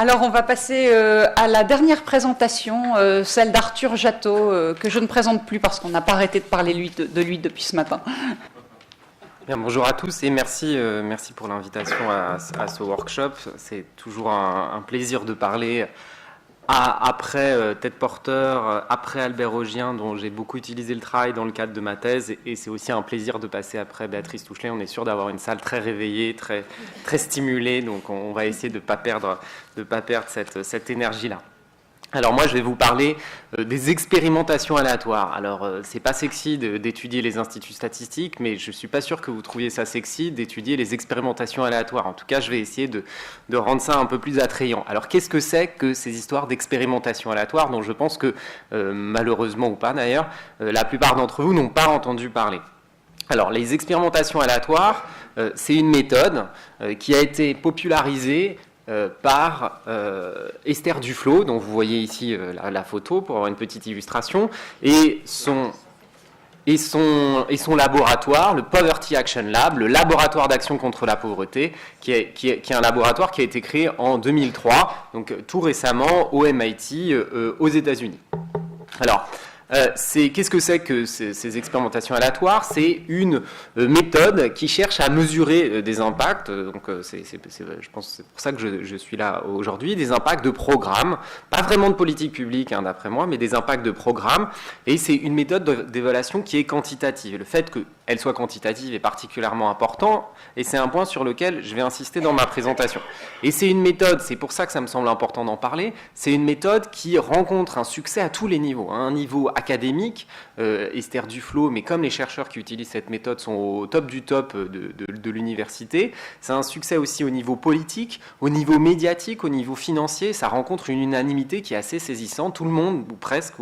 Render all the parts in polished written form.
Alors, on va passer à la dernière présentation, celle d'Arthur Jattot, que je ne présente plus parce qu'on n'a pas arrêté de parler de lui depuis ce matin. Bien, bonjour à tous et merci pour l'invitation à ce workshop. C'est toujours un plaisir de parler après Ted Porter, après Albert Augien, dont j'ai beaucoup utilisé le travail dans le cadre de ma thèse, et c'est aussi un plaisir de passer après Béatrice Touchelet. On est sûr d'avoir une salle très réveillée, très stimulée, donc on va essayer de ne pas perdre cette énergie-là. Alors moi, je vais vous parler des expérimentations aléatoires. Alors, c'est pas sexy d'étudier les instituts statistiques, mais je suis pas sûr que vous trouviez ça sexy d'étudier les expérimentations aléatoires. En tout cas, je vais essayer de rendre ça un peu plus attrayant. Alors, qu'est-ce que c'est que ces histoires d'expérimentation aléatoire dont je pense que, malheureusement ou pas d'ailleurs, la plupart d'entre vous n'ont pas entendu parler? Alors, les expérimentations aléatoires, c'est une méthode qui a été popularisée par Esther Duflo, dont vous voyez ici la photo pour avoir une petite illustration, et son laboratoire, le Poverty Action Lab, le laboratoire d'action contre la pauvreté, qui est un laboratoire qui a été créé en 2003, donc tout récemment au MIT aux États-Unis. Alors, qu'est-ce que c'est que ces expérimentations aléatoires? C'est une méthode qui cherche à mesurer des impacts, donc je pense que c'est pour ça que je suis là aujourd'hui, des impacts de programmes, pas vraiment de politique publique d'après moi, mais des impacts de programmes, et c'est une méthode d'évaluation qui est quantitative. Le fait qu'elle soit quantitative est particulièrement important, et c'est un point sur lequel je vais insister dans ma présentation. Et c'est une méthode, c'est pour ça que ça me semble important d'en parler, c'est une méthode qui rencontre un succès à tous les niveaux, un niveau académique, Esther Duflo, mais comme les chercheurs qui utilisent cette méthode sont au top du top de l'université, c'est un succès aussi au niveau politique, au niveau médiatique, au niveau financier, ça rencontre une unanimité qui est assez saisissante. Tout le monde, ou presque,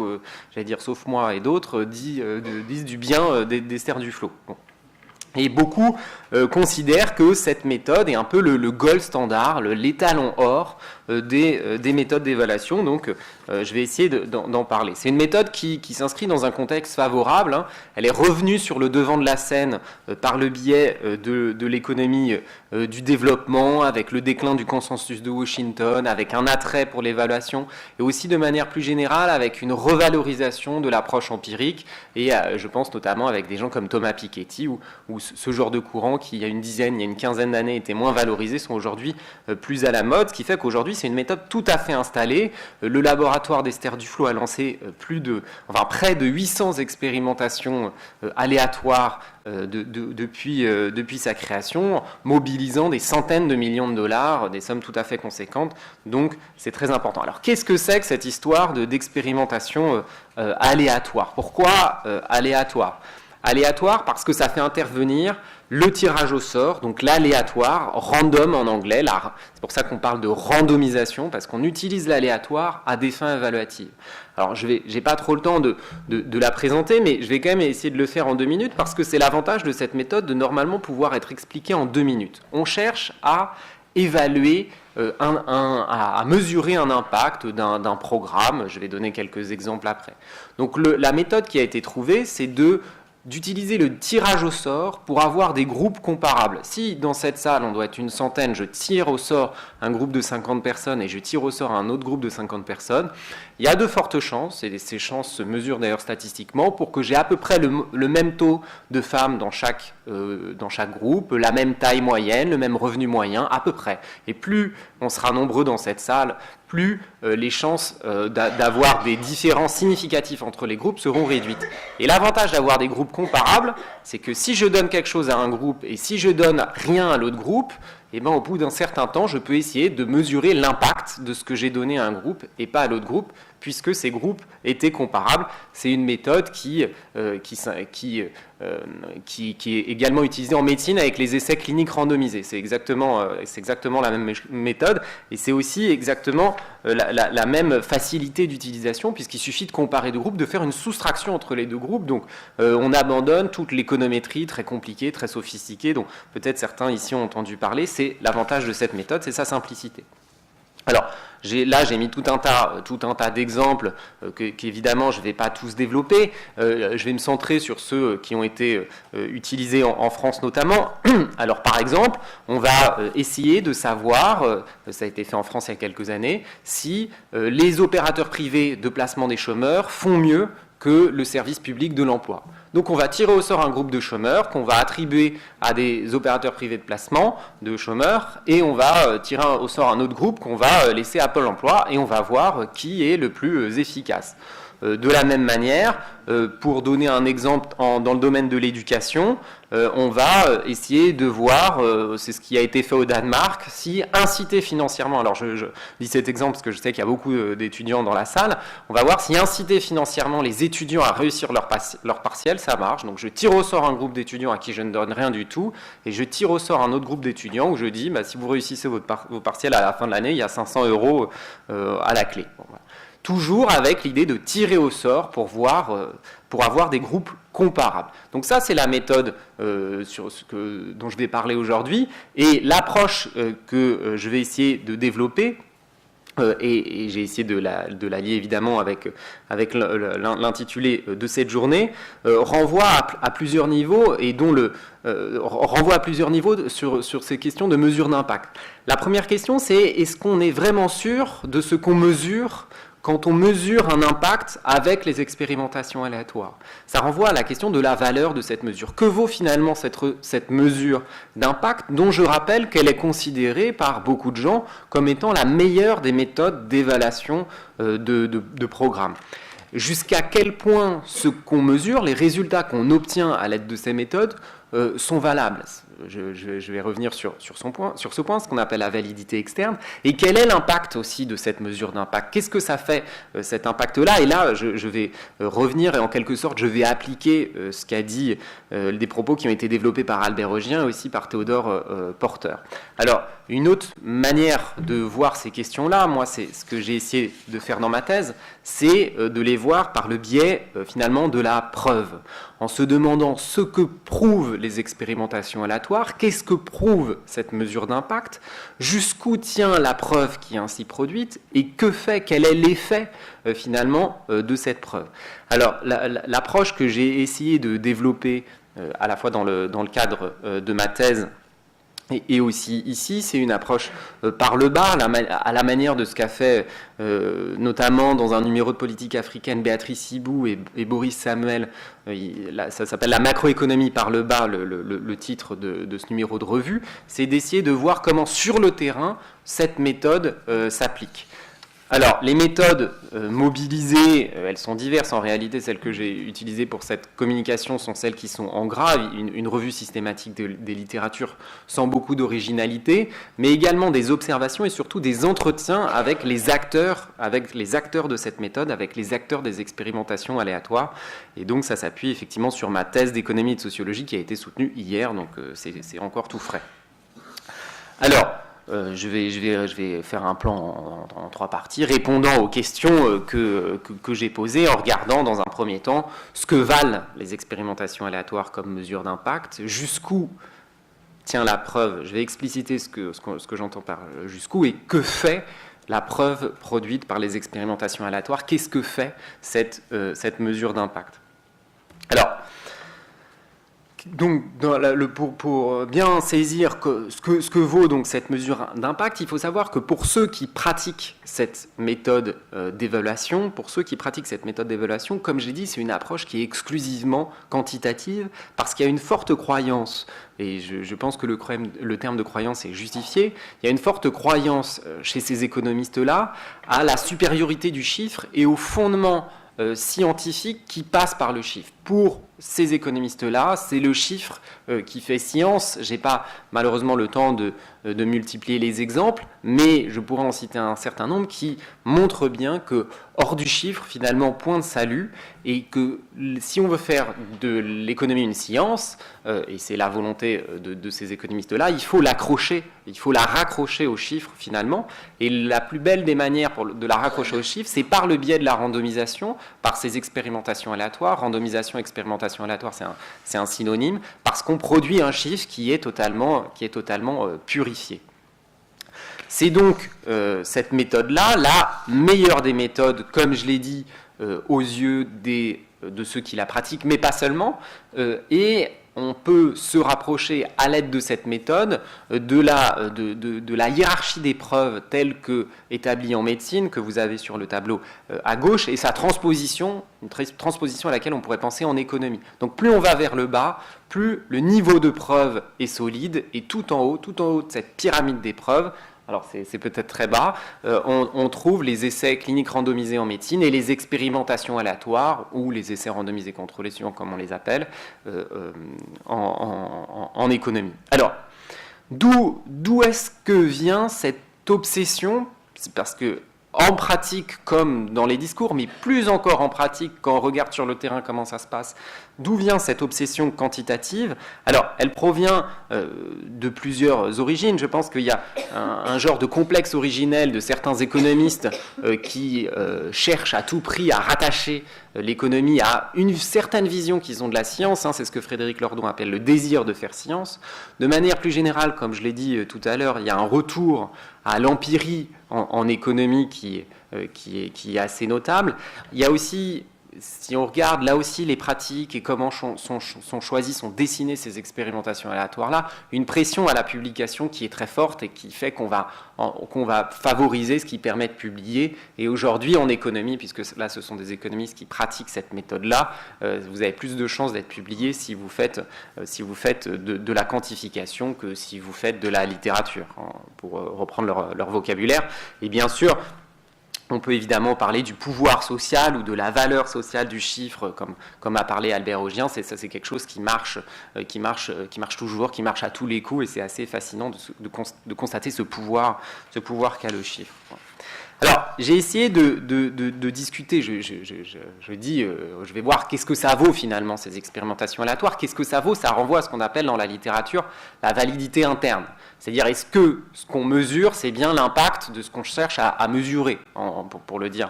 j'allais dire sauf moi et d'autres, disent du bien d'Esther Duflo. Bon. Et beaucoup considèrent que cette méthode est un peu le gold standard, l'étalon or des méthodes d'évaluation. Donc, je vais essayer d'en parler. C'est une méthode qui s'inscrit dans un contexte favorable. Elle est revenue sur le devant de la scène par le biais de l'économie du développement, avec le déclin du consensus de Washington, avec un attrait pour l'évaluation, et aussi de manière plus générale avec une revalorisation de l'approche empirique, et je pense notamment avec des gens comme Thomas Piketty, ou ce genre de courant qui, il y a une quinzaine d'années, était moins valorisé, sont aujourd'hui plus à la mode, ce qui fait qu'aujourd'hui, c'est une méthode tout à fait installée. Le laboratoire d'Esther Duflo a lancé près de 800 expérimentations aléatoires depuis sa création, mobilisant des centaines de millions de dollars, des sommes tout à fait conséquentes, donc c'est très important. Alors qu'est-ce que c'est que cette histoire d'expérimentation aléatoire? Pourquoi aléatoire? Aléatoire parce que ça fait intervenir le tirage au sort, donc l'aléatoire, random en anglais, c'est pour ça qu'on parle de randomisation, parce qu'on utilise l'aléatoire à des fins évaluatives. Alors, j'ai pas trop le temps de la présenter, mais je vais quand même essayer de le faire en 2 minutes, parce que c'est l'avantage de cette méthode de normalement pouvoir être expliquée en 2 minutes. On cherche à évaluer, à mesurer un impact d'un programme. Je vais donner quelques exemples après. Donc, la méthode qui a été trouvée, c'est d'utiliser le tirage au sort pour avoir des groupes comparables. Si dans cette salle, on doit être une centaine, je tire au sort un groupe de 50 personnes et je tire au sort un autre groupe de 50 personnes, il y a de fortes chances, et ces chances se mesurent d'ailleurs statistiquement, pour que j'ai à peu près le même taux de femmes dans chaque groupe, la même taille moyenne, le même revenu moyen, à peu près. Et plus on sera nombreux dans cette salle, plus les chances d'avoir des différences significatifs entre les groupes seront réduites. Et l'avantage d'avoir des groupes comparables, c'est que si je donne quelque chose à un groupe et si je donne rien à l'autre groupe, au bout d'un certain temps, je peux essayer de mesurer l'impact de ce que j'ai donné à un groupe et pas à l'autre groupe, puisque ces groupes étaient comparables. C'est une méthode qui est également utilisée en médecine avec les essais cliniques randomisés. C'est exactement la même méthode, et c'est aussi exactement la même facilité d'utilisation, puisqu'il suffit de comparer 2 groupes, de faire une soustraction entre les 2 groupes. Donc on abandonne toute l'économétrie très compliquée, très sophistiquée, dont peut-être certains ici ont entendu parler. C'est l'avantage de cette méthode, c'est sa simplicité. Alors, Là, j'ai mis tout un tas d'exemples qu'évidemment, je ne vais pas tous développer. Je vais me centrer sur ceux qui ont été utilisés en France notamment. Alors, par exemple, on va essayer de savoir, ça a été fait en France il y a quelques années, si les opérateurs privés de placement des chômeurs font mieux que le service public de l'emploi. Donc on va tirer au sort un groupe de chômeurs qu'on va attribuer à des opérateurs privés de placement de chômeurs et on va tirer au sort un autre groupe qu'on va laisser à Pôle emploi et on va voir qui est le plus efficace. De la même manière, pour donner un exemple dans le domaine de l'éducation, on va essayer de voir, c'est ce qui a été fait au Danemark, si inciter financièrement, alors je dis cet exemple parce que je sais qu'il y a beaucoup d'étudiants dans la salle, on va voir si inciter financièrement les étudiants à réussir leur partiel, ça marche. Donc je tire au sort un groupe d'étudiants à qui je ne donne rien du tout, et je tire au sort un autre groupe d'étudiants où je dis, si vous réussissez vos partiels à la fin de l'année, il y a 500 € à la clé. Bon, voilà. Toujours avec l'idée de tirer au sort pour avoir des groupes comparables. Donc ça, c'est la méthode dont je vais parler aujourd'hui. Et l'approche que je vais essayer de développer, et j'ai essayé de la lier évidemment avec l'intitulé de cette journée, renvoie à plusieurs niveaux et renvoie à plusieurs niveaux sur ces questions de mesure d'impact. La première question, c'est est-ce qu'on est vraiment sûr de ce qu'on mesure quand on mesure un impact avec les expérimentations aléatoires? Ça renvoie à la question de la valeur de cette mesure. Que vaut finalement cette mesure d'impact, dont je rappelle qu'elle est considérée par beaucoup de gens comme étant la meilleure des méthodes d'évaluation de programmes? Jusqu'à quel point ce qu'on mesure, les résultats qu'on obtient à l'aide de ces méthodes, sont valables? Je vais revenir sur ce point, ce qu'on appelle la validité externe, et quel est l'impact aussi de cette mesure d'impact? Qu'est-ce que ça fait, cet impact-là? Et là, je vais revenir et en quelque sorte, je vais appliquer ce qu'a dit, des propos qui ont été développés par Albert Augien et aussi par Théodore Porter. Alors, une autre manière de voir ces questions-là, moi, c'est ce que j'ai essayé de faire dans ma thèse, c'est de les voir par le biais, finalement, de la preuve, en se demandant ce que prouvent les expérimentations aléatoires, qu'est-ce que prouve cette mesure d'impact, jusqu'où tient la preuve qui est ainsi produite, et quel est l'effet, finalement, de cette preuve. Alors, l'approche que j'ai essayé de développer, à la fois dans le cadre de ma thèse, et aussi ici, c'est une approche par le bas, à la manière de ce qu'a fait notamment dans un numéro de politique africaine Béatrice Sibou et Boris Samuel. Ça s'appelle la macroéconomie par le bas, le titre de ce numéro de revue. C'est d'essayer de voir comment sur le terrain cette méthode s'applique. Alors, les méthodes mobilisées, elles sont diverses. En réalité, celles que j'ai utilisées pour cette communication sont celles qui sont en gras, une revue systématique des littératures sans beaucoup d'originalité, mais également des observations et surtout des entretiens avec les acteurs de cette méthode, avec les acteurs des expérimentations aléatoires. Et donc, ça s'appuie effectivement sur ma thèse d'économie et de sociologie qui a été soutenue hier, donc c'est encore tout frais. Alors, je vais faire un plan en 3 parties, répondant aux questions que j'ai posées, en regardant dans un premier temps ce que valent les expérimentations aléatoires comme mesure d'impact, jusqu'où tient la preuve, je vais expliciter ce que j'entends par jusqu'où, et que fait la preuve produite par les expérimentations aléatoires, qu'est-ce que fait cette mesure d'impact. Alors, donc, pour bien saisir ce que vaut donc cette mesure d'impact, il faut savoir que pour ceux qui pratiquent cette méthode d'évaluation, comme j'ai dit, c'est une approche qui est exclusivement quantitative, parce qu'il y a une forte croyance, et je pense que le terme de croyance est justifié, il y a une forte croyance chez ces économistes-là à la supériorité du chiffre et au fondement scientifique qui passe par le chiffre. Pour ces économistes-là, c'est le chiffre qui fait science. Je n'ai pas malheureusement le temps de multiplier les exemples, mais je pourrais en citer un certain nombre qui montrent bien que hors du chiffre, finalement, point de salut, et que si on veut faire de l'économie une science, et c'est la volonté de ces économistes-là, il faut l'accrocher, il faut la raccrocher au chiffre finalement, et la plus belle des manières de la raccrocher au chiffre, c'est par le biais de la randomisation, par ces expérimentations aléatoires. Randomisation, expérimentation aléatoire, c'est un synonyme, parce qu'on produit un chiffre qui est totalement purifié. C'est donc cette méthode-là, la meilleure des méthodes, comme je l'ai dit, aux yeux de ceux qui la pratiquent, mais pas seulement, et on peut se rapprocher à l'aide de cette méthode de la hiérarchie des preuves telle que établie en médecine, que vous avez sur le tableau à gauche, et sa transposition, une transposition à laquelle on pourrait penser en économie. Donc plus on va vers le bas, plus le niveau de preuve est solide, et tout en haut de cette pyramide des preuves, alors c'est peut-être très bas, on trouve les essais cliniques randomisés en médecine et les expérimentations aléatoires, ou les essais randomisés contrôlés, suivant comme on les appelle, en économie. Alors, d'où est-ce que vient cette obsession? C'est parce que en pratique comme dans les discours, mais plus encore en pratique quand on regarde sur le terrain comment ça se passe, d'où vient cette obsession quantitative? Alors, elle provient de plusieurs origines. Je pense qu'il y a un genre de complexe originel de certains économistes qui cherchent à tout prix à rattacher l'économie à une certaine vision qu'ils ont de la science. C'est ce que Frédéric Lordon appelle le désir de faire science. De manière plus générale, comme je l'ai dit tout à l'heure, il y a un retour à l'empirie en économie qui est assez notable. Il y a aussi, si on regarde là aussi les pratiques et comment sont choisies, sont dessinées ces expérimentations aléatoires-là, une pression à la publication qui est très forte et qui fait qu'on va favoriser ce qui permet de publier. Et aujourd'hui, en économie, puisque là ce sont des économistes qui pratiquent cette méthode-là, vous avez plus de chances d'être publié si vous faites de la quantification que si vous faites de la littérature, pour reprendre leur vocabulaire. Et bien sûr, on peut évidemment parler du pouvoir social ou de la valeur sociale du chiffre, comme a parlé Albert Augien. Ça, c'est quelque chose qui marche toujours, qui marche à tous les coups, et c'est assez fascinant de constater ce pouvoir qu'a le chiffre. Alors, j'ai essayé de discuter, je vais voir qu'est-ce que ça vaut finalement, ces expérimentations aléatoires, qu'est-ce que ça vaut, ça renvoie à ce qu'on appelle dans la littérature la validité interne. C'est-à-dire, est-ce que ce qu'on mesure, c'est bien l'impact de ce qu'on cherche à mesurer, pour le dire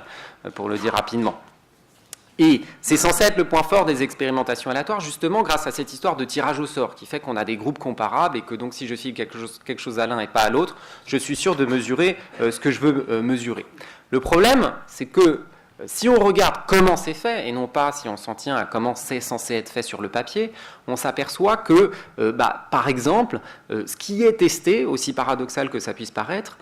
rapidement. Et c'est censé être le point fort des expérimentations aléatoires, justement grâce à cette histoire de tirage au sort, qui fait qu'on a des groupes comparables et que donc si je file quelque chose à l'un et pas à l'autre, je suis sûr de mesurer ce que je veux mesurer. Le problème, c'est que si on regarde comment c'est fait, et non pas si on s'en tient à comment c'est censé être fait sur le papier, on s'aperçoit que, par exemple, ce qui est testé, aussi paradoxal que ça puisse paraître,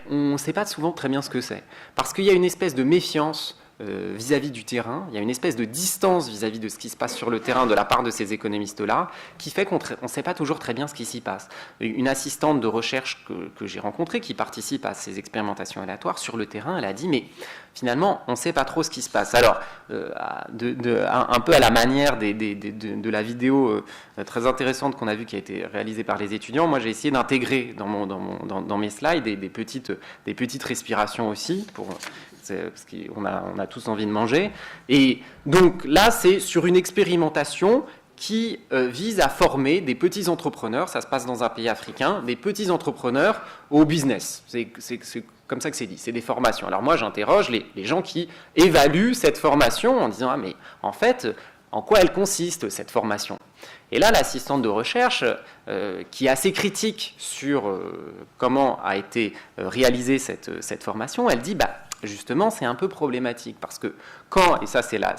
on ne sait pas souvent très bien ce que c'est. Parce qu'il y a une espèce de méfiance vis-à-vis du terrain, il y a une espèce de distance vis-à-vis de ce qui se passe sur le terrain de la part de ces économistes-là, qui fait qu'on ne sait pas toujours très bien ce qui s'y passe. Une assistante de recherche que j'ai rencontrée, qui participe à ces expérimentations aléatoires sur le terrain, elle a dit, mais finalement, on ne sait pas trop ce qui se passe. Alors, un peu à la manière de la vidéo très intéressante qu'on a vue, qui a été réalisée par les étudiants, moi j'ai essayé d'intégrer dans mes slides des petites respirations aussi, parce qu'on a tous envie de manger. Et donc là, c'est sur une expérimentation qui vise à former des petits entrepreneurs, ça se passe dans un pays africain, des petits entrepreneurs au business. C'est comme ça que c'est dit, c'est des formations. Alors moi, j'interroge les gens qui évaluent cette formation en disant « Ah, mais en fait, en quoi elle consiste, cette formation ?» Et là, l'assistante de recherche, qui est assez critique sur comment a été réalisée cette formation, elle dit justement, c'est un peu problématique parce que et ça c'est la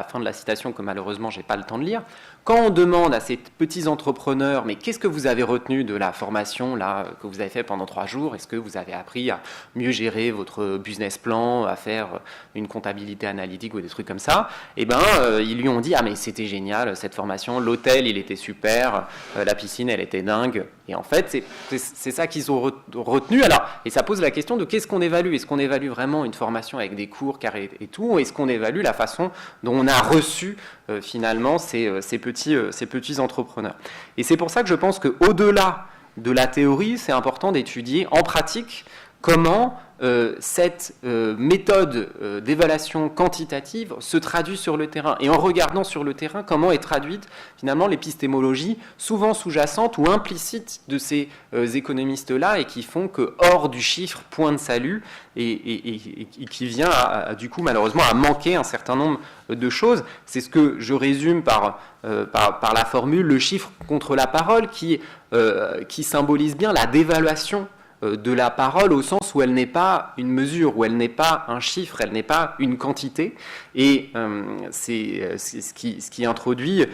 fin de la citation que malheureusement j'ai pas le temps de lire, quand on demande à ces petits entrepreneurs, mais qu'est-ce que vous avez retenu de la formation là que vous avez fait pendant 3 jours? Est-ce que vous avez appris à mieux gérer votre business plan, à faire une comptabilité analytique ou des trucs comme ça? Ils lui ont dit, ah mais c'était génial cette formation, l'hôtel il était super, la piscine elle était dingue. Et en fait, c'est ça qu'ils ont retenu. Alors, et ça pose la question de qu'est-ce qu'on évalue? Est-ce qu'on évalue vraiment une formation avec des cours carrés et tout? Ou est-ce qu'on évalue la façon dont on a reçu finalement ces petits entrepreneurs? Et c'est pour ça que je pense qu'au-delà de la théorie, c'est important d'étudier en pratique comment cette méthode d'évaluation quantitative se traduit sur le terrain. Et en regardant sur le terrain, comment est traduite finalement l'épistémologie souvent sous-jacente ou implicite de ces économistes-là et qui font que hors du chiffre, point de salut, et qui vient du coup malheureusement à manquer un certain nombre de choses. C'est ce que je résume par la formule le chiffre contre la parole qui symbolise bien la dévaluation de la parole au sens où elle n'est pas une mesure, où elle n'est pas un chiffre, elle n'est pas une quantité. Et c'est ce qui introduit,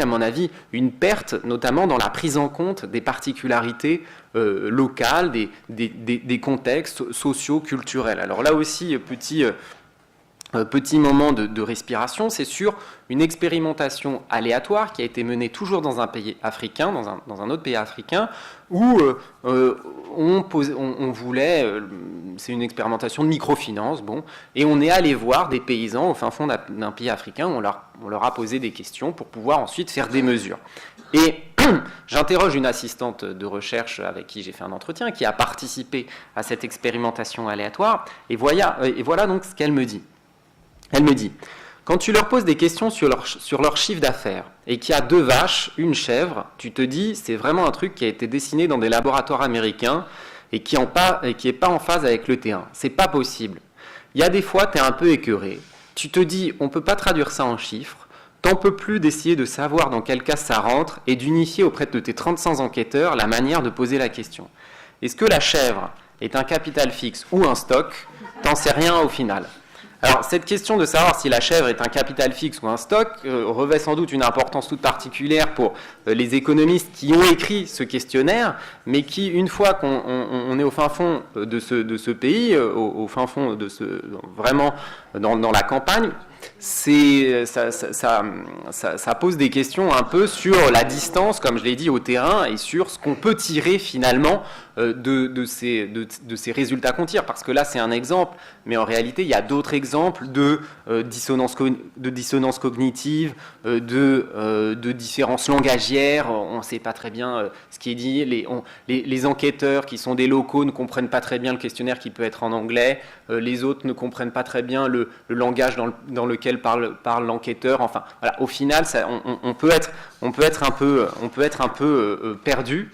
à mon avis, une perte, notamment dans la prise en compte des particularités locales, des contextes sociaux, culturels. Alors là aussi, petit moment de respiration, c'est sur une expérimentation aléatoire qui a été menée toujours dans un pays africain, dans un autre pays africain, où on voulait, c'est une expérimentation de microfinance, et on est allé voir des paysans au fin fond d'un pays africain, on leur a posé des questions pour pouvoir ensuite faire des mesures. Et j'interroge une assistante de recherche avec qui j'ai fait un entretien, qui a participé à cette expérimentation aléatoire, et voilà donc ce qu'elle me dit. Elle me dit, quand tu leur poses des questions sur leur chiffre d'affaires et qu'il y a 2 vaches, une chèvre, tu te dis, c'est vraiment un truc qui a été dessiné dans des laboratoires américains et qui n'est pas en phase avec le terrain. C'est pas possible. Il y a des fois, tu es un peu écœuré. Tu te dis, on ne peut pas traduire ça en chiffres. T'en peux plus d'essayer de savoir dans quel cas ça rentre et d'unifier auprès de tes 35 enquêteurs la manière de poser la question. Est-ce que la chèvre est un capital fixe ou un stock? T'en sais rien au final. Alors, cette question de savoir si la chèvre est un capital fixe ou un stock revêt sans doute une importance toute particulière pour les économistes qui ont écrit ce questionnaire, mais qui, une fois qu'on est au fin fond de ce pays, au fin fond vraiment dans la campagne, ça pose des questions un peu sur la distance, comme je l'ai dit, au terrain et sur ce qu'on peut tirer finalement de ces résultats qu'on tire. Parce que là, c'est un exemple, mais en réalité, il y a d'autres exemples de dissonance cognitive, de différences langagières. On ne sait pas très bien ce qui est dit. Les enquêteurs qui sont des locaux ne comprennent pas très bien le questionnaire qui peut être en anglais. Les autres ne comprennent pas très bien le langage dans lequel parle l'enquêteur. Enfin, voilà, au final, on peut être un peu perdu.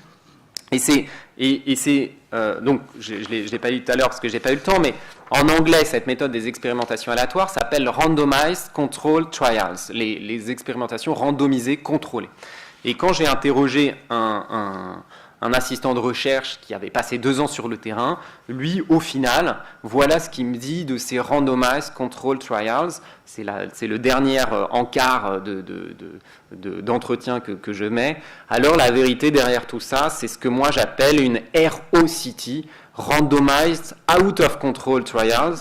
Donc, je ne l'ai pas dit tout à l'heure parce que je n'ai pas eu le temps, mais en anglais, cette méthode des expérimentations aléatoires s'appelle Randomized Control Trials, les expérimentations randomisées contrôlées. Et quand j'ai interrogé un assistant de recherche qui avait passé 2 ans sur le terrain, lui, au final, voilà ce qu'il me dit de ces Randomized Control Trials. C'est le dernier encart d'entretien que je mets. Alors, la vérité derrière tout ça, c'est ce que moi j'appelle une ROCT, Randomized Out of Control Trials.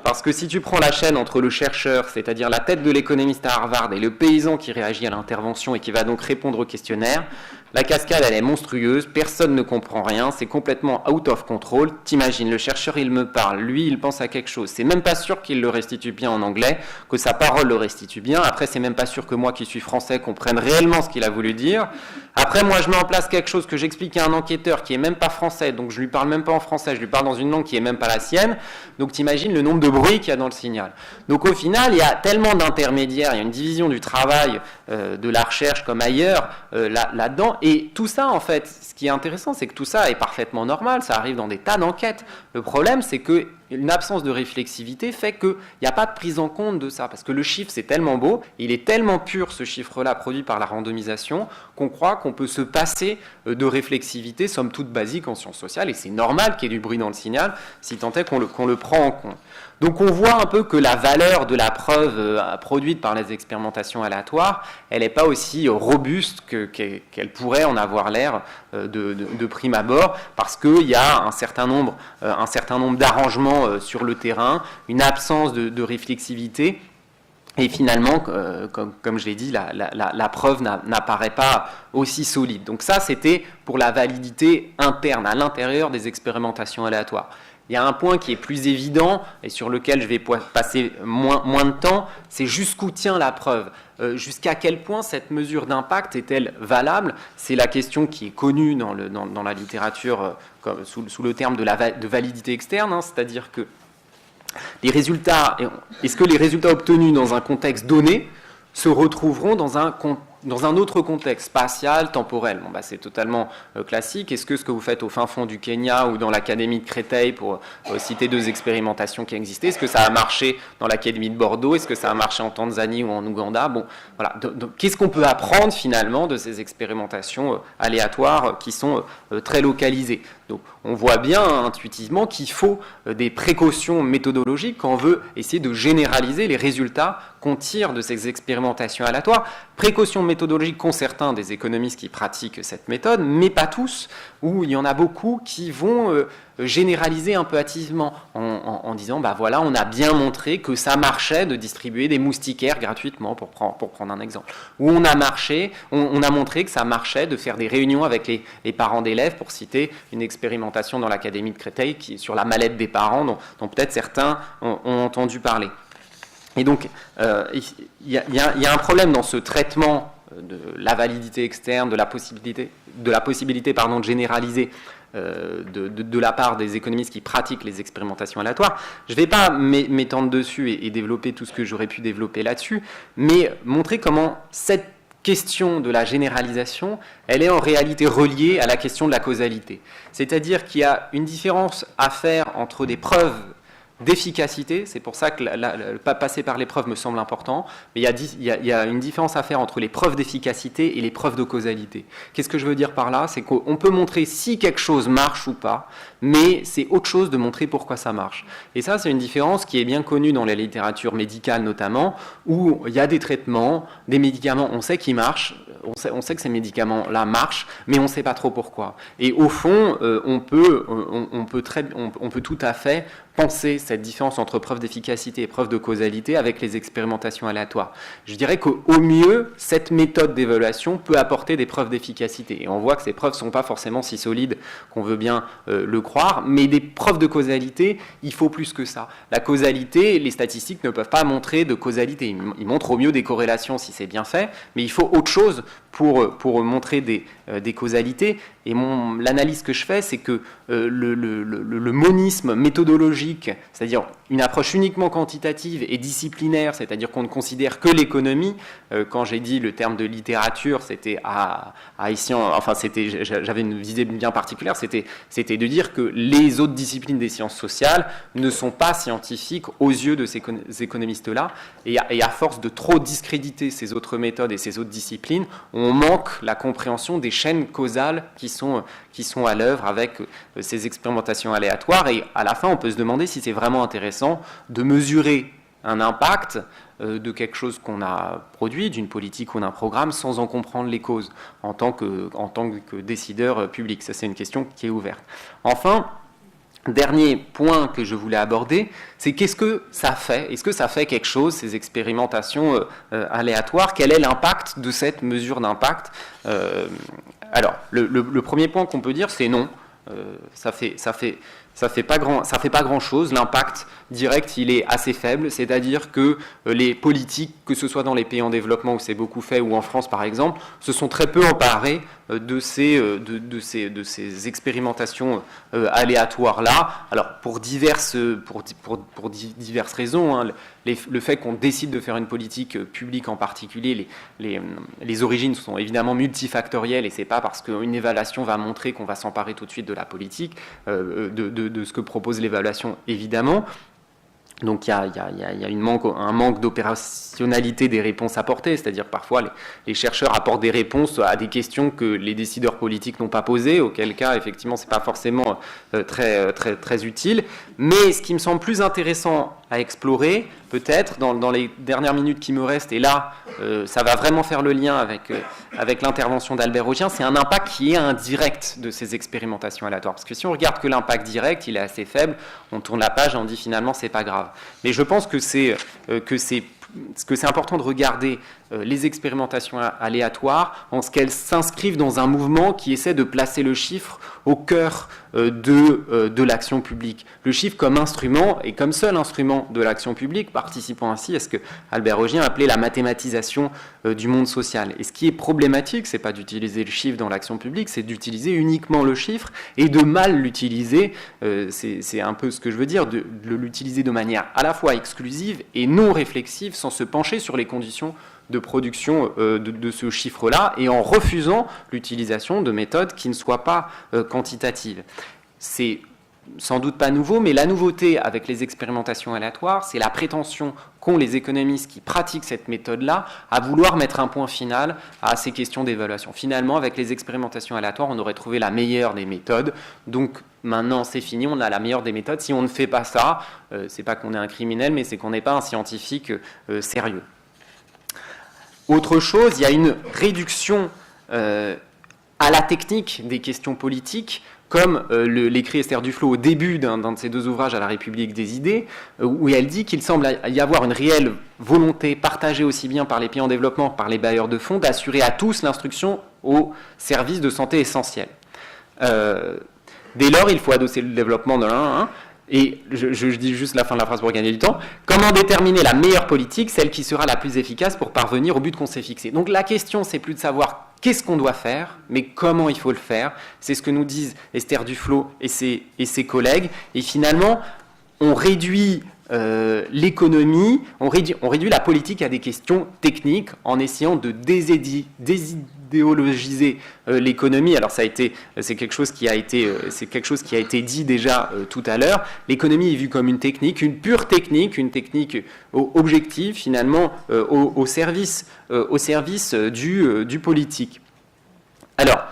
Parce que si tu prends la chaîne entre le chercheur, c'est-à-dire la tête de l'économiste à Harvard, et le paysan qui réagit à l'intervention et qui va donc répondre au questionnaire, la cascade, elle est monstrueuse, personne ne comprend rien, c'est complètement out of control. T'imagines, le chercheur, il me parle, lui, il pense à quelque chose. C'est même pas sûr qu'il le restitue bien en anglais, que sa parole le restitue bien. Après, c'est même pas sûr que moi, qui suis français, comprenne réellement ce qu'il a voulu dire. Après, moi, je mets en place quelque chose que j'explique à un enquêteur qui est même pas français, donc je lui parle même pas en français, je lui parle dans une langue qui est même pas la sienne. Donc, t'imagines le nombre de bruits qu'il y a dans le signal. Donc, au final, il y a tellement d'intermédiaires, il y a une division du travail de la recherche comme ailleurs là-dedans. Et tout ça, en fait, ce qui est intéressant, c'est que tout ça est parfaitement normal, ça arrive dans des tas d'enquêtes. Le problème, c'est qu'une absence de réflexivité fait qu'il n'y a pas de prise en compte de ça, parce que le chiffre, c'est tellement beau, il est tellement pur, ce chiffre-là, produit par la randomisation, qu'on croit qu'on peut se passer de réflexivité, somme toute basique en sciences sociales, et c'est normal qu'il y ait du bruit dans le signal, si tant est qu'on le prend en compte. Donc on voit un peu que la valeur de la preuve produite par les expérimentations aléatoires, elle n'est pas aussi robuste qu'elle pourrait en avoir l'air de prime abord, parce qu'il y a un certain nombre d'arrangements sur le terrain, une absence de réflexivité. Et finalement, comme je l'ai dit, la preuve n'apparaît pas aussi solide. Donc ça, c'était pour la validité interne, à l'intérieur des expérimentations aléatoires. Il y a un point qui est plus évident et sur lequel je vais passer moins de temps, c'est jusqu'où tient la preuve. Jusqu'à quel point cette mesure d'impact est-elle valable? C'est la question qui est connue dans la littérature sous le terme de validité externe, c'est-à-dire que est-ce que les résultats obtenus dans un contexte donné se retrouveront dans un autre contexte spatial, temporel? C'est totalement classique. Est-ce que ce que vous faites au fin fond du Kenya ou dans l'académie de Créteil, pour citer 2 expérimentations qui existaient, est-ce que ça a marché dans l'académie de Bordeaux? Est-ce que ça a marché en Tanzanie ou en Ouganda? Voilà. Donc, qu'est-ce qu'on peut apprendre finalement de ces expérimentations aléatoires qui sont très localisées? Donc on voit bien intuitivement qu'il faut des précautions méthodologiques quand on veut essayer de généraliser les résultats qu'on tire de ces expérimentations aléatoires. Précautions méthodologiques qu'ont certains des économistes qui pratiquent cette méthode, mais pas tous, où il y en a beaucoup qui vont généraliser un peu hâtivement en disant bah voilà, on a bien montré que ça marchait de distribuer des moustiquaires gratuitement, pour prendre un exemple. Ou on a montré que ça marchait de faire des réunions avec les parents d'élèves, pour citer une expérimentation dans l'Académie de Créteil sur la mallette des parents, dont peut-être certains ont entendu parler. Et donc, il y a un problème dans ce traitement de la validité externe, de la possibilité de généraliser de la part des économistes qui pratiquent les expérimentations aléatoires. Je ne vais pas m'étendre dessus et développer tout ce que j'aurais pu développer là-dessus, mais montrer comment cette question de la généralisation, elle est en réalité reliée à la question de la causalité. C'est-à-dire qu'il y a une différence à faire entre des preuves d'efficacité, c'est pour ça que passer par les preuves me semble important, mais il y a une différence à faire entre les preuves d'efficacité et les preuves de causalité. Qu'est-ce que je veux dire par là? C'est qu'on peut montrer si quelque chose marche ou pas, mais c'est autre chose de montrer pourquoi ça marche. Et ça, c'est une différence qui est bien connue dans la littérature médicale notamment, où il y a des traitements, des médicaments, on sait qu'ils marchent, on sait que ces médicaments-là marchent, mais on ne sait pas trop pourquoi. Et au fond, on peut tout à fait penser cette différence entre preuve d'efficacité et preuve de causalité avec les expérimentations aléatoires. Je dirais qu'au mieux, cette méthode d'évaluation peut apporter des preuves d'efficacité. Et on voit que ces preuves ne sont pas forcément si solides qu'on veut bien le croire, mais des preuves de causalité, il faut plus que ça. La causalité, les statistiques ne peuvent pas montrer de causalité. Ils montrent au mieux des corrélations si c'est bien fait, mais il faut autre chose pour montrer des causalités. Et l'analyse que je fais, c'est que le monisme méthodologique, c'est-à-dire une approche uniquement quantitative et disciplinaire, c'est-à-dire qu'on ne considère que l'économie, quand j'ai dit le terme de littérature, c'était j'avais une visée bien particulière, c'était de dire que les autres disciplines des sciences sociales ne sont pas scientifiques aux yeux de ces économistes-là, et à force de trop discréditer ces autres méthodes et ces autres disciplines, on manque la compréhension des chaînes causales qui sont à l'œuvre avec ces expérimentations aléatoires. Et à la fin, on peut se demander si c'est vraiment intéressant de mesurer un impact de quelque chose qu'on a produit, d'une politique ou d'un programme, sans en comprendre les causes en tant que décideur public. Ça, c'est une question qui est ouverte. Enfin, dernier point que je voulais aborder, c'est qu'est-ce que ça fait? Est-ce que ça fait quelque chose, ces expérimentations aléatoires? Quel est l'impact de cette mesure d'impact? Alors, le premier point qu'on peut dire, c'est non. Ça fait pas grand-chose. L'impact direct, il est assez faible. C'est-à-dire que les politiques, que ce soit dans les pays en développement où c'est beaucoup fait, ou en France par exemple, se sont très peu emparés de ces expérimentations aléatoires-là. Alors, pour diverses raisons, hein, le fait qu'on décide de faire une politique publique en particulier, les origines sont évidemment multifactorielles, et c'est pas parce qu'une évaluation va montrer qu'on va s'emparer tout de suite de la politique, de ce que propose l'évaluation, évidemment. Donc il y a un manque d'opérationnalité des réponses apportées, c'est-à-dire parfois les chercheurs apportent des réponses à des questions que les décideurs politiques n'ont pas posées, auquel cas effectivement c'est pas forcément très utile. Mais ce qui me semble plus intéressant à explorer, peut-être dans les dernières minutes qui me restent, et là ça va vraiment faire le lien avec l'intervention d'Albert Ogien, c'est un impact qui est indirect de ces expérimentations aléatoires. Parce que si on regarde que l'impact direct, il est assez faible, on tourne la page et on dit finalement c'est pas grave. Mais je pense que c'est important de regarder les expérimentations aléatoires en ce qu'elles s'inscrivent dans un mouvement qui essaie de placer le chiffre au cœur de l'action publique. Le chiffre comme instrument et comme seul instrument de l'action publique, participant ainsi à ce que Albert Ogien appelait la mathématisation du monde social. Et ce qui est problématique, c'est pas d'utiliser le chiffre dans l'action publique, c'est d'utiliser uniquement le chiffre et de mal l'utiliser. C'est un peu ce que je veux dire, de l'utiliser de manière à la fois exclusive et non réflexive, sans se pencher sur les conditions de production de ce chiffre-là, et en refusant l'utilisation de méthodes qui ne soient pas quantitatives. C'est sans doute pas nouveau, mais la nouveauté avec les expérimentations aléatoires, c'est la prétention qu'ont les économistes qui pratiquent cette méthode-là à vouloir mettre un point final à ces questions d'évaluation. Finalement, avec les expérimentations aléatoires, on aurait trouvé la meilleure des méthodes. Donc maintenant, c'est fini, on a la meilleure des méthodes. Si on ne fait pas ça, c'est pas qu'on est un criminel, mais c'est qu'on n'est pas un scientifique sérieux. Autre chose, il y a une réduction à la technique des questions politiques, comme l'écrit Esther Duflo au début d'un de ses 2 ouvrages à la République des idées, où elle dit qu'il semble y avoir une réelle volonté partagée aussi bien par les pays en développement que par les bailleurs de fonds d'assurer à tous l'instruction aux services de santé essentiels. Dès lors, il faut adosser le développement de l'un. Et je dis juste la fin de la phrase pour gagner du temps. Comment déterminer la meilleure politique, celle qui sera la plus efficace pour parvenir au but qu'on s'est fixé? Donc la question, c'est plus de savoir qu'est-ce qu'on doit faire, mais comment il faut le faire. C'est ce que nous disent Esther Duflo et ses collègues. Et finalement, on réduit l'économie, on réduit la politique à des questions techniques en essayant de désidéologiser l'économie. Alors c'est quelque chose qui a été dit déjà tout à l'heure. L'économie est vue comme une pure technique, une technique objective finalement au service du politique. Alors,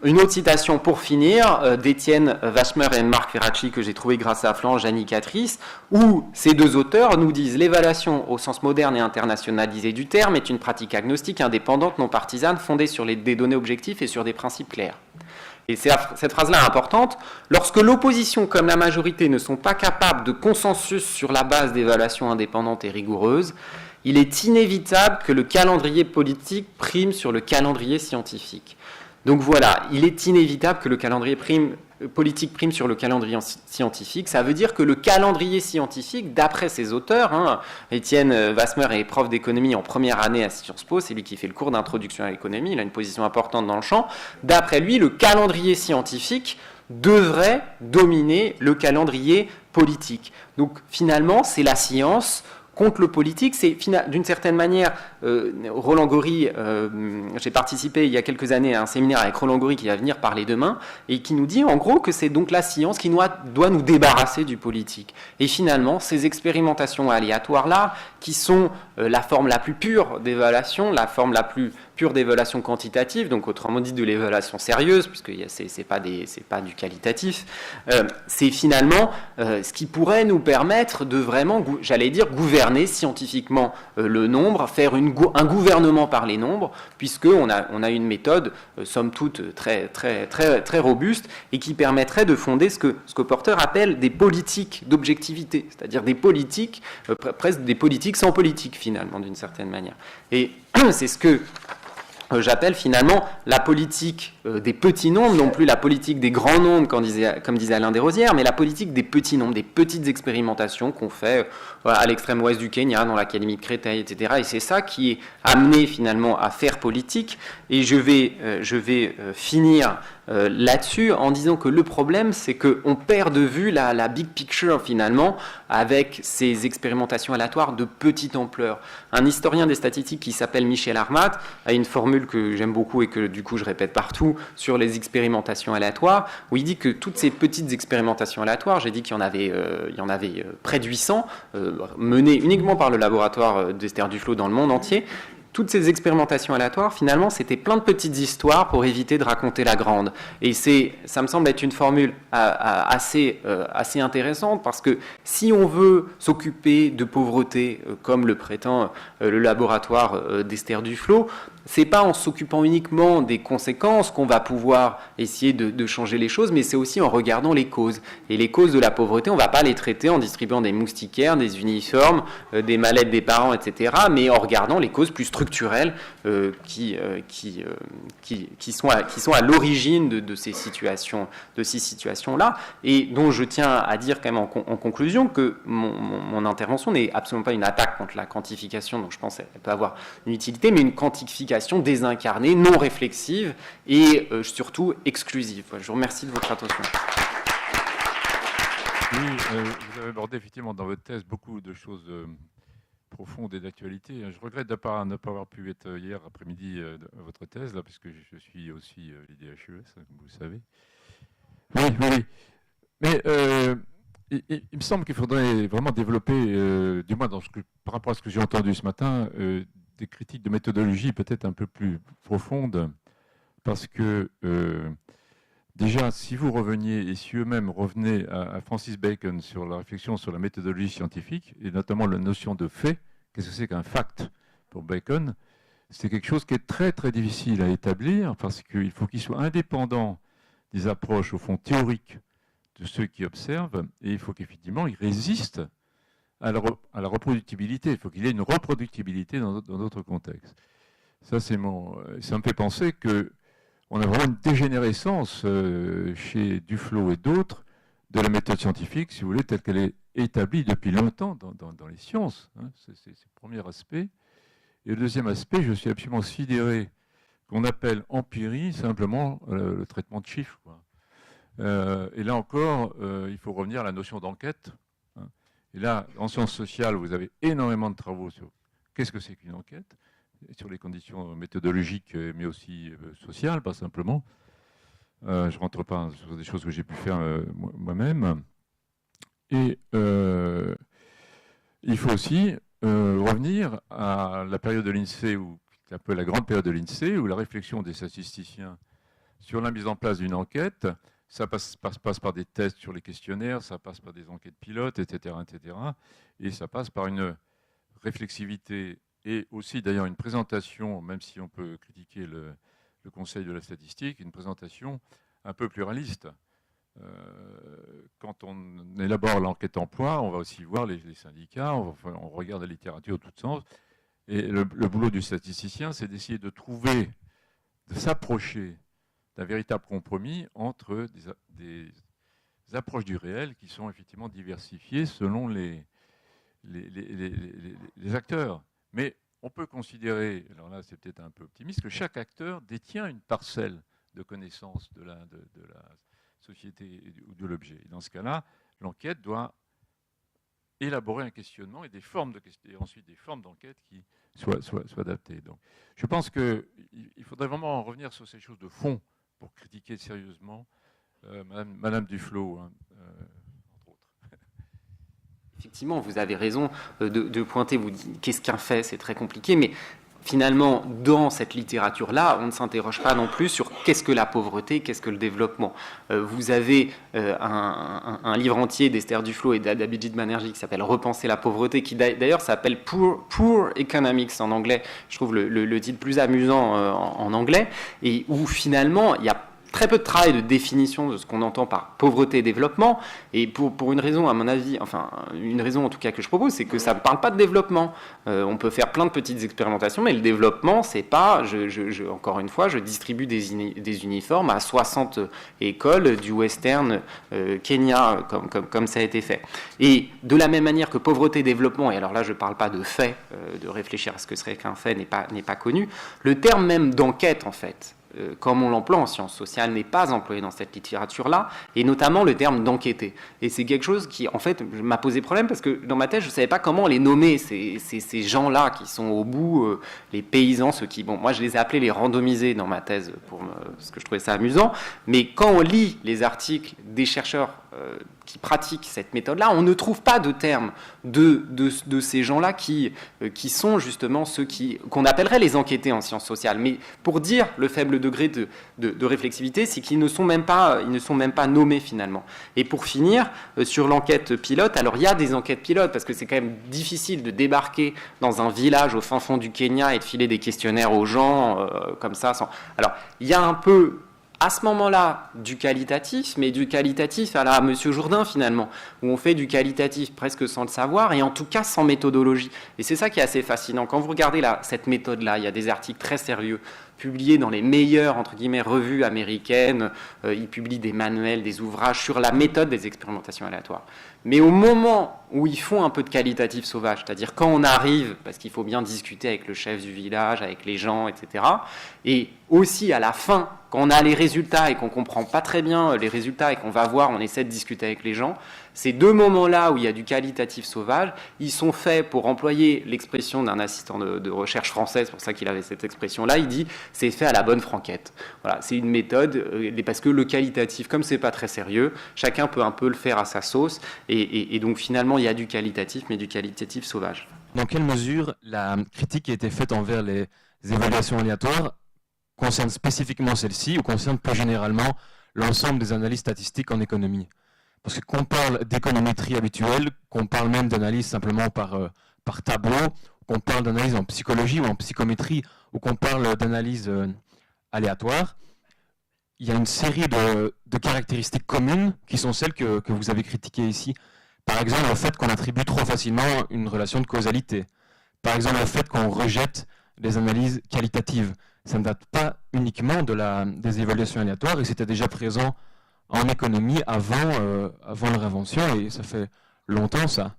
une autre citation pour finir, d'Étienne Vachmer et de Marc Ferracci, que j'ai trouvé grâce à Florence Janicatrice, où ces 2 auteurs nous disent « L'évaluation au sens moderne et internationalisé du terme est une pratique agnostique, indépendante, non partisane, fondée sur des données objectives et sur des principes clairs. » Et cette phrase-là est importante. Lorsque l'opposition comme la majorité ne sont pas capables de consensus sur la base d'évaluations indépendantes et rigoureuses, il est inévitable que le calendrier politique prime sur le calendrier scientifique. Donc voilà, il est inévitable que le calendrier politique prime sur le calendrier scientifique. Ça veut dire que le calendrier scientifique, d'après ces auteurs, Étienne Vachmer est prof d'économie en première année à Sciences Po, c'est lui qui fait le cours d'introduction à l'économie, il a une position importante dans le champ. D'après lui, le calendrier scientifique devrait dominer le calendrier politique. Donc finalement, c'est la science contre le politique. C'est d'une certaine manière, Roland Gori, j'ai participé il y a quelques années à un séminaire avec Roland Gori qui va venir parler demain, et qui nous dit en gros que c'est donc la science qui doit nous débarrasser du politique. Et finalement, ces expérimentations aléatoires-là, qui sont la forme la plus pure d'évaluation, la forme la plus pure d'évaluation quantitative, donc autrement dit de l'évaluation sérieuse, puisque c'est pas du qualitatif, c'est finalement ce qui pourrait nous permettre de vraiment, j'allais dire, gouverner scientifiquement le nombre, faire un gouvernement par les nombres, puisqu'on a une méthode, somme toute, très, très, très, très robuste, et qui permettrait de fonder ce que Porter appelle des politiques d'objectivité, c'est-à-dire des politiques, presque des politiques sans politique, finalement, d'une certaine manière. Et c'est ce que j'appelle finalement la politique des petits nombres, non plus la politique des grands nombres, comme disait Alain Desrosières, mais la politique des petits nombres, des petites expérimentations qu'on fait à l'extrême ouest du Kenya, dans l'académie de Créteil, etc. Et c'est ça qui est amené finalement à faire politique. Et je vais finir là-dessus en disant que le problème, c'est qu'on perd de vue la big picture finalement avec ces expérimentations aléatoires de petite ampleur. Un historien des statistiques qui s'appelle Michel Armat a une formule que j'aime beaucoup et que du coup je répète partout sur les expérimentations aléatoires, où il dit que toutes ces petites expérimentations aléatoires, j'ai dit qu'il y en avait près de 800, menées uniquement par le laboratoire d'Esther Duflo dans le monde entier. Toutes ces expérimentations aléatoires, finalement, c'était plein de petites histoires pour éviter de raconter la grande. Et ça me semble être une formule assez intéressante, parce que si on veut s'occuper de pauvreté, comme le prétend le laboratoire d'Esther Duflo, c'est pas en s'occupant uniquement des conséquences qu'on va pouvoir essayer de changer les choses, mais c'est aussi en regardant les causes. Et les causes de la pauvreté, on va pas les traiter en distribuant des moustiquaires, des uniformes, des mallettes des parents, etc., mais en regardant les causes plus structurelles qui sont à l'origine de ces situations-là, et dont je tiens à dire quand même en conclusion que mon intervention n'est absolument pas une attaque contre la quantification, donc je pense qu'elle peut avoir une utilité, mais une quantification désincarnée, non réflexive et surtout exclusive. Je vous remercie de votre attention. Oui, vous avez abordé effectivement dans votre thèse beaucoup de choses profondes et d'actualité. Je regrette de ne pas avoir pu être hier après-midi à votre thèse, là, puisque je suis aussi l'IDHES, comme vous le savez. Oui. Mais il me semble qu'il faudrait vraiment développer, du moins par rapport à ce que j'ai entendu ce matin, des critiques de méthodologie peut-être un peu plus profondes, parce que déjà, si vous reveniez, et si eux-mêmes revenaient à Francis Bacon sur la réflexion sur la méthodologie scientifique, et notamment la notion de fait, qu'est-ce que c'est qu'un fact pour Bacon? C'est quelque chose qui est très très difficile à établir, parce qu'il faut qu'il soit indépendant des approches au fond théoriques de ceux qui observent, et il faut qu'effectivement il résiste à la reproductibilité. Il faut qu'il y ait une reproductibilité dans d'autres contextes. Ça me fait penser qu'on a vraiment une dégénérescence chez Duflo et d'autres de la méthode scientifique, si vous voulez, telle qu'elle est établie depuis longtemps dans les sciences. Hein. C'est le premier aspect. Et le deuxième aspect, je suis absolument sidéré qu'on appelle empirie simplement le traitement de chiffres, quoi. Et là encore, il faut revenir à la notion d'enquête. Hein. Et là, en sciences sociales, vous avez énormément de travaux sur qu'est-ce que c'est qu'une enquête, sur les conditions méthodologiques, mais aussi sociales, pas simplement. Je ne rentre pas sur des choses que j'ai pu faire moi-même. Et il faut aussi revenir à la période de l'INSEE, qui est un peu la grande période de l'INSEE, où la réflexion des statisticiens sur la mise en place d'une enquête, ça passe par des tests sur les questionnaires, ça passe par des enquêtes pilotes, etc., etc. Et ça passe par une réflexivité et aussi d'ailleurs une présentation, même si on peut critiquer le Conseil de la statistique, une présentation un peu pluraliste. Quand on élabore l'enquête emploi, on va aussi voir les syndicats, on regarde la littérature de tous sens. Et le boulot du statisticien, c'est d'essayer de s'approcher d'un véritable compromis entre des approches du réel qui sont effectivement diversifiées selon les acteurs. Mais on peut considérer, alors là c'est peut-être un peu optimiste, que chaque acteur détient une parcelle de connaissance de la société ou de l'objet. Et dans ce cas-là, l'enquête doit élaborer un questionnement et ensuite des formes d'enquête qui soient adaptées. Donc, je pense qu'il faudrait vraiment en revenir sur ces choses de fond pour critiquer sérieusement Madame Duflo, hein, entre autres. Effectivement, vous avez raison de pointer, vous dites qu'est-ce qu'un fait, c'est très compliqué, mais finalement, dans cette littérature-là, on ne s'interroge pas non plus sur qu'est-ce que la pauvreté, qu'est-ce que le développement. Vous avez un livre entier d'Esther Duflo et d'Abhijit Banerjee qui s'appelle « Repenser la pauvreté », qui d'ailleurs s'appelle « Poor Economics » en anglais. Je trouve le titre plus amusant en anglais, et où finalement, il y a très peu de travail de définition de ce qu'on entend par pauvreté et développement, et pour une raison, à mon avis, enfin, une raison en tout cas que je propose, c'est que ça ne parle pas de développement. On peut faire plein de petites expérimentations, mais le développement, c'est pas, encore une fois, je distribue des uniformes à 60 écoles du western Kenya, comme ça a été fait. Et de la même manière que pauvreté et développement, et alors là je ne parle pas de fait, de réfléchir à ce que serait qu'un fait n'est pas connu, le terme même d'enquête, en fait, comme on l'emploie en sciences sociales, n'est pas employé dans cette littérature-là, et notamment le terme d'enquêter. Et c'est quelque chose qui, en fait, m'a posé problème, parce que dans ma tête, je ne savais pas comment les nommer, ces gens-là qui sont au bout, les paysans, ceux qui... Bon, moi, je les ai appelés les randomisés dans ma thèse, parce que je trouvais ça amusant, mais quand on lit les articles des chercheurs qui pratiquent cette méthode-là, on ne trouve pas de terme de ces gens-là qui sont justement ceux qu'on appellerait les enquêtés en sciences sociales. Mais pour dire le faible degré de réflexivité, c'est qu'ils ne sont même pas nommés finalement. Et pour finir, sur l'enquête pilote, alors il y a des enquêtes pilotes, parce que c'est quand même difficile de débarquer dans un village au fin fond du Kenya et de filer des questionnaires aux gens comme ça. Alors, il y a un peu... à ce moment-là, du qualitatif, mais du qualitatif à la Monsieur Jourdain, finalement, où on fait du qualitatif presque sans le savoir, et en tout cas sans méthodologie. Et c'est ça qui est assez fascinant. Quand vous regardez cette méthode-là, il y a des articles très sérieux, publiés dans les meilleures, entre guillemets, revues américaines. Ils publient des manuels, des ouvrages sur la méthode des expérimentations aléatoires. Mais au moment où ils font un peu de qualitatif sauvage, c'est-à-dire quand on arrive, parce qu'il faut bien discuter avec le chef du village, avec les gens, etc., et aussi à la fin, quand on a les résultats et qu'on ne comprend pas très bien les résultats et qu'on va voir, on essaie de discuter avec les gens, Ces deux moments-là où il y a du qualitatif sauvage, ils sont faits, pour employer l'expression d'un assistant de recherche français, c'est pour ça qu'il avait cette expression-là, il dit c'est fait à la bonne franquette. Voilà, c'est une méthode, parce que le qualitatif, comme c'est pas très sérieux, chacun peut un peu le faire à sa sauce, et donc finalement il y a du qualitatif, mais du qualitatif sauvage. Dans quelle mesure la critique qui a été faite envers les évaluations aléatoires concerne spécifiquement celle-ci ou concerne plus généralement l'ensemble des analyses statistiques en économie? Parce que qu'on parle d'économétrie habituelle, qu'on parle même d'analyse simplement par tableau, qu'on parle d'analyse en psychologie ou en psychométrie, ou qu'on parle d'analyse aléatoire, il y a une série de caractéristiques communes qui sont celles que vous avez critiquées ici. Par exemple, le fait qu'on attribue trop facilement une relation de causalité. Par exemple, le fait qu'on rejette des analyses qualitatives. Ça ne date pas uniquement des évaluations aléatoires, et c'était déjà présent en économie avant leur invention, et ça fait longtemps ça.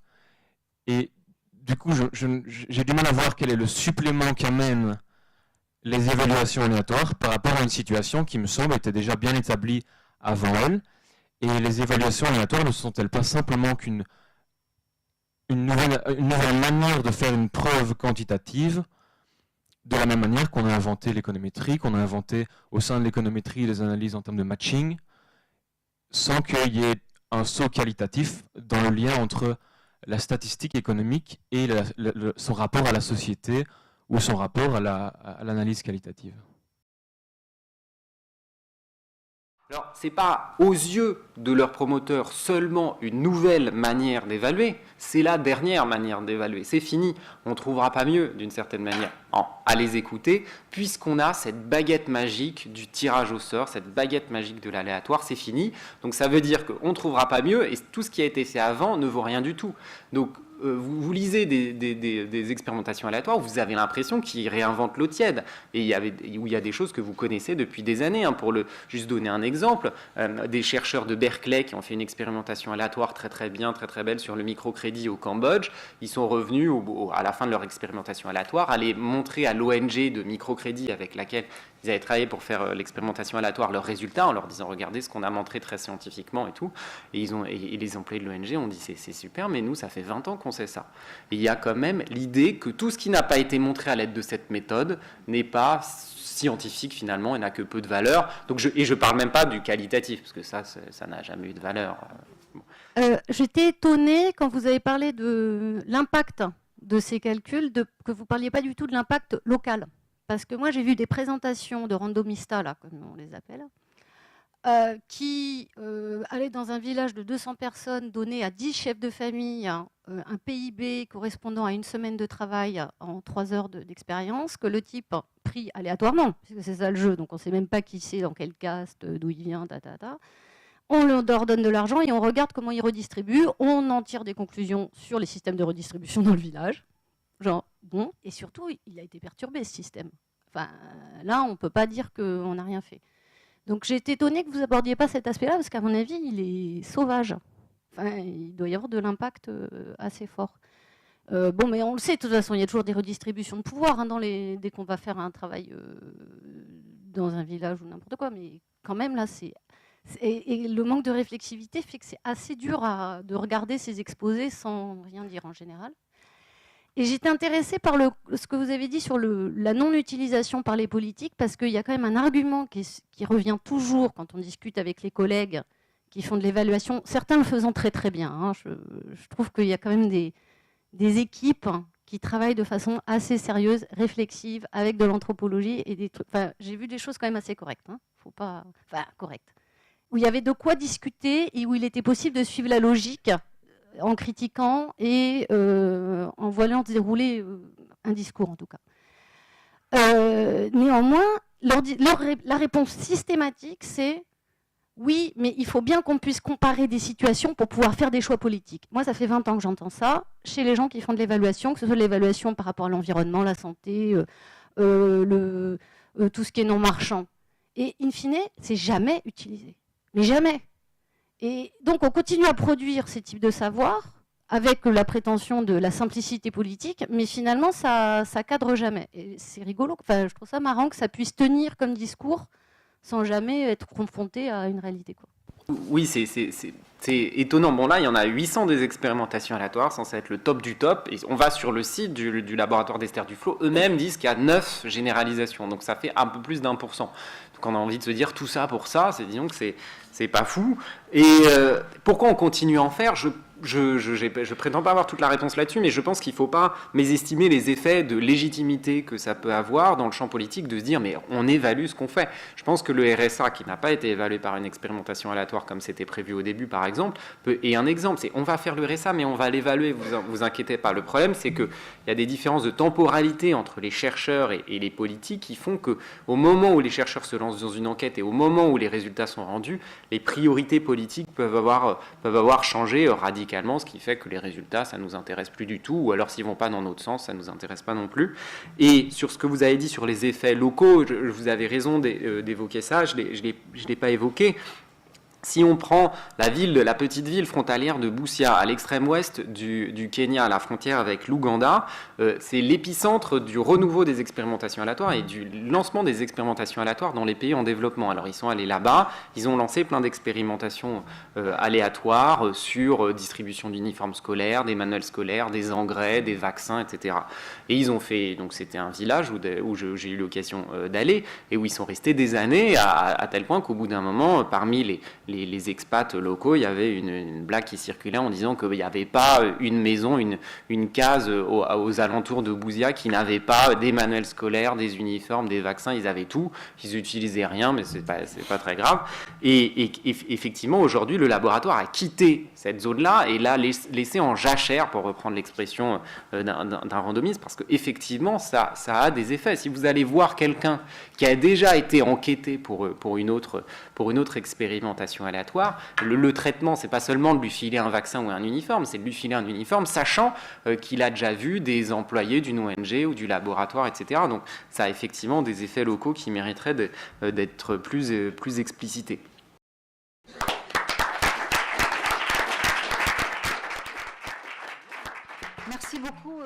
Et du coup, j'ai du mal à voir quel est le supplément qu'amènent les évaluations aléatoires par rapport à une situation qui me semble était déjà bien établie avant elles. Et les évaluations aléatoires ne sont-elles pas simplement qu'une nouvelle manière de faire une preuve quantitative, de la même manière qu'on a inventé l'économétrie, qu'on a inventé au sein de l'économétrie les analyses en termes de matching, sans qu'il y ait un saut qualitatif dans le lien entre la statistique économique et son rapport à la société ou son rapport à l'analyse qualitative. Alors, ce n'est pas aux yeux de leurs promoteurs seulement une nouvelle manière d'évaluer, c'est la dernière manière d'évaluer. C'est fini, on ne trouvera pas mieux d'une certaine manière à les écouter, puisqu'on a cette baguette magique du tirage au sort, cette baguette magique de l'aléatoire, c'est fini. Donc ça veut dire qu'on ne trouvera pas mieux, et tout ce qui a été fait avant ne vaut rien du tout. Donc vous lisez des expérimentations aléatoires, vous avez l'impression qu'ils réinventent l'eau tiède, et où il y a des choses que vous connaissez depuis des années. Pour juste donner un exemple, des chercheurs de Berkeley qui ont fait une expérimentation aléatoire très très bien, très très belle sur le microcrédit au Cambodge, ils sont revenus à la fin de leur expérimentation aléatoire, aller montrer à l'ONG de microcrédit avec laquelle ils avaient travaillé pour faire l'expérimentation aléatoire leurs résultats, en leur disant regardez ce qu'on a montré très scientifiquement et tout. Et les employés de l'ONG ont dit c'est super, mais nous ça fait 20 ans qu'on sait ça. Et il y a quand même l'idée que tout ce qui n'a pas été montré à l'aide de cette méthode n'est pas scientifique finalement et n'a que peu de valeur. Donc je parle même pas du qualitatif, parce que ça n'a jamais eu de valeur. J'étais étonnée quand vous avez parlé de l'impact de ces calculs, que vous ne parliez pas du tout de l'impact local. Parce que moi, j'ai vu des présentations de randomistas, là, comme on les appelle, qui allaient dans un village de 200 personnes, donner à 10 chefs de famille un PIB correspondant à une semaine de travail en 3 heures d'expérience, que le type pris aléatoirement, puisque c'est ça le jeu, donc on ne sait même pas qui c'est, dans quel caste, d'où il vient, On leur donne de l'argent et on regarde comment ils redistribuent. On en tire des conclusions sur les systèmes de redistribution dans le village. Genre, bon, et surtout, il a été perturbé, ce système. Enfin, là, on ne peut pas dire qu'on n'a rien fait. Donc, j'ai été étonnée que vous n'abordiez pas cet aspect-là, parce qu'à mon avis, il est sauvage. Enfin, il doit y avoir de l'impact assez fort. Bon, mais on le sait, de toute façon, il y a toujours des redistributions de pouvoir dès qu'on va faire un travail dans un village ou n'importe quoi. Mais quand même, là, et le manque de réflexivité fait que c'est assez dur de regarder ces exposés sans rien dire en général. Et j'étais intéressée par ce que vous avez dit sur la non-utilisation par les politiques, parce qu'il y a quand même un argument qui revient toujours quand on discute avec les collègues qui font de l'évaluation, certains le faisant très très bien. Je trouve qu'il y a quand même des équipes qui travaillent de façon assez sérieuse, réflexive, avec de l'anthropologie et des trucs. Enfin, j'ai vu des choses quand même assez correctes. Correctes. Où il y avait de quoi discuter et où il était possible de suivre la logique en critiquant et en voyant dérouler un discours, en tout cas. Néanmoins, la réponse systématique, c'est oui, mais il faut bien qu'on puisse comparer des situations pour pouvoir faire des choix politiques. Moi, ça fait 20 ans que j'entends ça chez les gens qui font de l'évaluation, que ce soit de l'évaluation par rapport à l'environnement, la santé, tout ce qui est non marchand. Et in fine, c'est jamais utilisé. Mais jamais. Et donc, on continue à produire ces types de savoirs avec la prétention de la simplicité politique, mais finalement, ça cadre jamais. Et c'est rigolo. Enfin, je trouve ça marrant que ça puisse tenir comme discours sans jamais être confronté à une réalité, quoi. Oui, c'est étonnant. Bon, là, il y en a 800 des expérimentations aléatoires, censé être le top du top. Et on va sur le site du laboratoire d'Esther Duflo. Eux-mêmes disent qu'il y a 9 généralisations. Donc, ça fait un peu plus d'1%. Donc, on a envie de se dire tout ça pour ça. Disons que c'est pas fou. Et pourquoi on continue à en faire ? Je prétends pas avoir toute la réponse là-dessus, mais je pense qu'il ne faut pas mésestimer les effets de légitimité que ça peut avoir dans le champ politique de se dire mais on évalue ce qu'on fait. Je pense que le RSA, qui n'a pas été évalué par une expérimentation aléatoire comme c'était prévu au début par exemple, est un exemple. C'est on va faire le RSA mais on va l'évaluer, vous inquiétez pas. Le problème c'est qu'il y a des différences de temporalité entre les chercheurs et les politiques qui font qu'au moment où les chercheurs se lancent dans une enquête et au moment où les résultats sont rendus, les priorités politiques peuvent avoir changé radicalement, ce qui fait que les résultats, ça ne nous intéresse plus du tout, ou alors s'ils ne vont pas dans notre sens, ça ne nous intéresse pas non plus. Et sur ce que vous avez dit sur les effets locaux, vous avez raison d'évoquer ça, je ne l'ai pas évoqué. Si on prend la petite ville frontalière de Busia, à l'extrême ouest du Kenya, à la frontière avec l'Ouganda, c'est l'épicentre du renouveau des expérimentations aléatoires et du lancement des expérimentations aléatoires dans les pays en développement. Alors ils sont allés là-bas, ils ont lancé plein d'expérimentations aléatoires sur distribution d'uniformes scolaires, des manuels scolaires, des engrais, des vaccins, etc. Et ils ont fait, donc c'était un village où j'ai eu l'occasion d'aller et où ils sont restés des années à tel point qu'au bout d'un moment, parmi les expats locaux, il y avait une blague qui circulait en disant qu'il n'y avait pas une maison, une case aux alentours de Busia qui n'avait pas des manuels scolaires, des uniformes, des vaccins, ils avaient tout, ils n'utilisaient rien, mais c'est pas très grave. Et effectivement, aujourd'hui, le laboratoire a quitté cette zone-là et l'a laissé en jachère, pour reprendre l'expression d'un randomiste, parce qu'effectivement, ça a des effets. Si vous allez voir quelqu'un qui a déjà été enquêté pour une autre expérimentation aléatoire, le traitement, c'est pas seulement de lui filer un vaccin ou un uniforme, c'est de lui filer un uniforme sachant qu'il a déjà vu des employés d'une ONG ou du laboratoire, etc. Donc ça a effectivement des effets locaux qui mériteraient d'être plus explicités. Merci beaucoup.